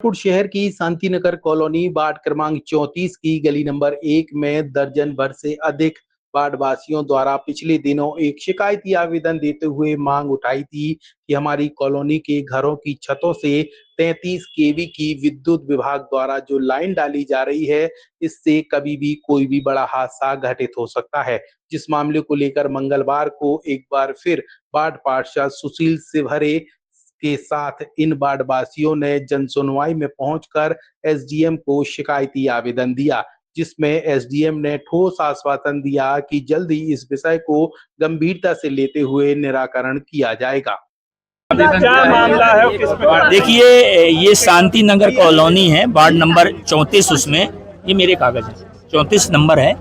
पुर शहर की शांतिनगर कॉलोनी वार्ड क्रमांक 34 की गली नंबर 1 में दर्जन भर से अधिक वार्ड वासियों द्वारा पिछले दिनों एक शिकायती आवेदन देते हुए मांग उठाई थी कि हमारी कॉलोनी के घरों की छतों से 33 केवी की विद्युत विभाग द्वारा जो लाइन डाली जा रही है, इससे कभी भी कोई भी बड़ा हादसा घटित हो सकता है। जिस मामले को लेकर मंगलवार को एक बार फिर वार्ड पार्षद सुशील सिवहरे के साथ इन वार्ड वासियों ने जन सुनवाई में पहुंचकर एसडीएम को शिकायती आवेदन दिया, जिसमें एसडीएम ने ठोस आश्वासन दिया कि जल्द ही इस विषय को गंभीरता से लेते हुए निराकरण किया जाएगा। क्या मामला है? देखिए, ये शांति नगर कॉलोनी है, वार्ड नंबर 34। उसमें ये मेरे कागज है, 34 नंबर है।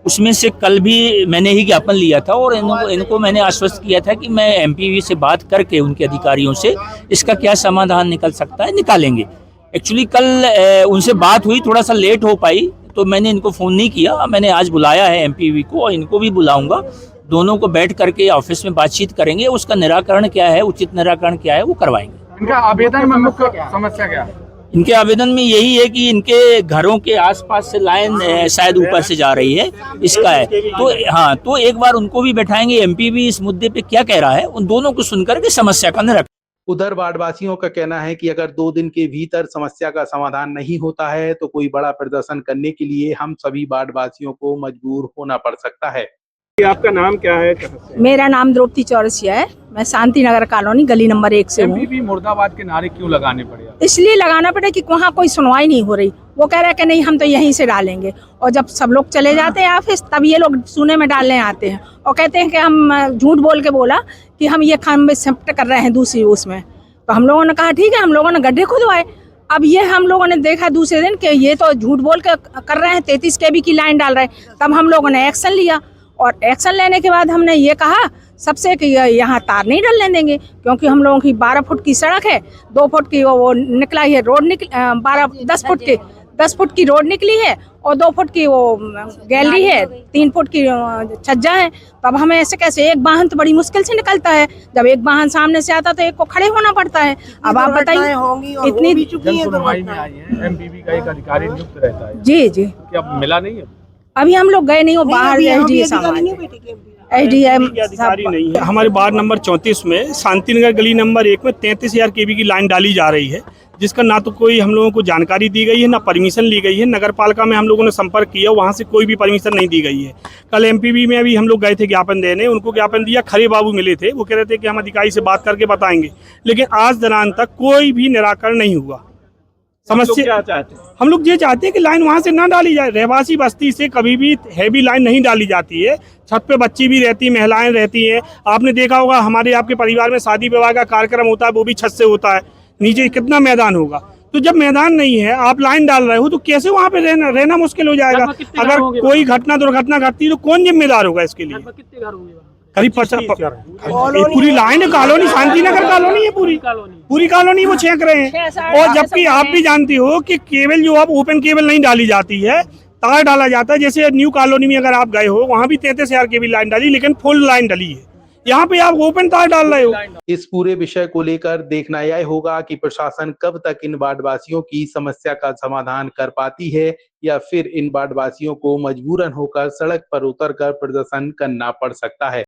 उसमें से कल भी मैंने ही ज्ञापन लिया था और इनको मैंने आश्वस्त किया था कि मैं एमपीवी से बात करके उनके अधिकारियों से इसका क्या समाधान निकल सकता है, निकालेंगे। एक्चुअली कल उनसे बात हुई, थोड़ा सा लेट हो पाई, तो मैंने इनको फ़ोन नहीं किया। मैंने आज बुलाया है एमपीवी को और इनको भी बुलाऊंगा। दोनों को बैठ करके ऑफिस में बातचीत करेंगे, उसका निराकरण क्या है, उचित निराकरण क्या है, वो करवाएंगे। इनका आवेदन में मुख्य समस्या क्या है? इनके आवेदन में यही है कि इनके घरों के आसपास से लाइन शायद ऊपर से जा रही है, इसका है। तो हाँ, तो एक बार उनको भी बैठाएंगे, एमपी भी इस मुद्दे पे क्या कह रहा है, उन दोनों को सुनकर के समस्या का निराकरण। उधर वार्डवासियों का कहना है कि अगर 2 दिन के भीतर समस्या का समाधान नहीं होता है तो कोई बड़ा प्रदर्शन करने के लिए हम सभी वार्डवासियों को मजबूर होना पड़ सकता है। आपका नाम क्या है? मेरा नाम द्रौपदी चौरसिया है। मैं शांति नगर कॉलोनी गली नंबर 1 से हूँ। एमपीवी मुर्दाबाद के नारे क्यों लगाने पड़े? इसलिए लगाना पड़ा कि वहाँ कोई सुनवाई नहीं हो रही। वो कह रहे हैं कि नहीं, हम तो यहीं से डालेंगे, और जब सब लोग चले जाते हैं ऑफिस तब ये लोग सुने में डालने आते हैं और कहते हैं कि हम झूठ बोल के बोला कि हम ये खंभे शिफ्ट कर रहे हैं दूसरी उसमें। तो हम लोगों ने कहा ठीक है, हम लोगों ने गड्ढे खुदवाए। अब ये हम लोगों ने देखा दूसरे दिन कि ये तो झूठ बोल के कर रहे हैं, 33 केवी की लाइन डाल रहे हैं। तब हम लोगों ने एक्शन लिया और एक्शन लेने के बाद हमने ये कहा सबसे कि यहाँ तार नहीं डलने देंगे, क्योंकि हम लोगों की 12 फुट की सड़क है, 2 फुट की वो निकला है रोड, 10 फुट की रोड निकली है और 2 फुट की वो गैलरी है, 3 फुट की छज्जा है। तब हमें ऐसे कैसे, एक वाहन तो बड़ी मुश्किल से निकलता है, जब एक वाहन सामने से आता तो एक को खड़े होना पड़ता है। अब आप बताइए, इतनी सुनवाई में आई है, एमपीवी का एक अधिकारी नियुक्त रहता है। जी जी, क्या मिला नहीं है? अभी हम लोग गए नहीं, वो बाहर एसडीएम नहीं है। हमारे वार्ड नंबर 34 में शांतिनगर गली नंबर 1 में 33,000 केवी की लाइन डाली जा रही है, जिसका ना तो कोई हम लोगों को जानकारी दी गई है, ना परमिशन ली गई है। नगर पालिका में हम लोगों ने संपर्क किया, वहाँ से कोई भी परमिशन नहीं दी गई है। कल एमपीवी में अभी हम लोग गए थे ज्ञापन देने, उनको ज्ञापन दिया, खरे बाबू मिले थे, वो कह रहे थे कि हम अधिकारी से बात करके बताएंगे, लेकिन आज दौरान तक कोई भी निराकरण नहीं हुआ। समस्या क्या चाहते हैं? हम लोग ये चाहते हैं कि लाइन वहाँ से ना डाली जाए। रहवासी बस्ती से कभी भी हैवी लाइन नहीं डाली जाती है। छत पे बच्ची भी रहती, महिलाएं रहती हैं। आपने देखा होगा हमारे आपके परिवार में शादी विवाह का कार्यक्रम होता है, वो भी छत से होता है। नीचे कितना मैदान होगा, तो जब मैदान नहीं है, आप लाइन डाल रहे हो, तो कैसे वहाँ पे रहना मुश्किल हो जाएगा। अगर कोई दुर्घटना घटती है तो कौन जिम्मेदार होगा इसके लिए? करीब 50 पूरी लाइन कॉलोनी, शांतिनगर कॉलोनी है, पूरी कॉलोनी वो छेक रहे हैं। और जबकि आप भी जानती हो कि केबल जो अब ओपन केबल नहीं डाली जाती है, तार डाला जाता है। जैसे न्यू कॉलोनी में अगर आप गए हो, वहाँ भी 33,000 केवी लाइन डाली, लेकिन फुल लाइन डली है। यहाँ पे आप ओपन तार डाल रहे हो। इस पूरे विषय को लेकर देखना यह होगा कि प्रशासन कब तक इन वार्डवासियों की समस्या का समाधान कर पाती है, या फिर इन वार्डवासियों को मजबूरन होकर सड़क पर उतरकर प्रदर्शन करना पड़ सकता है।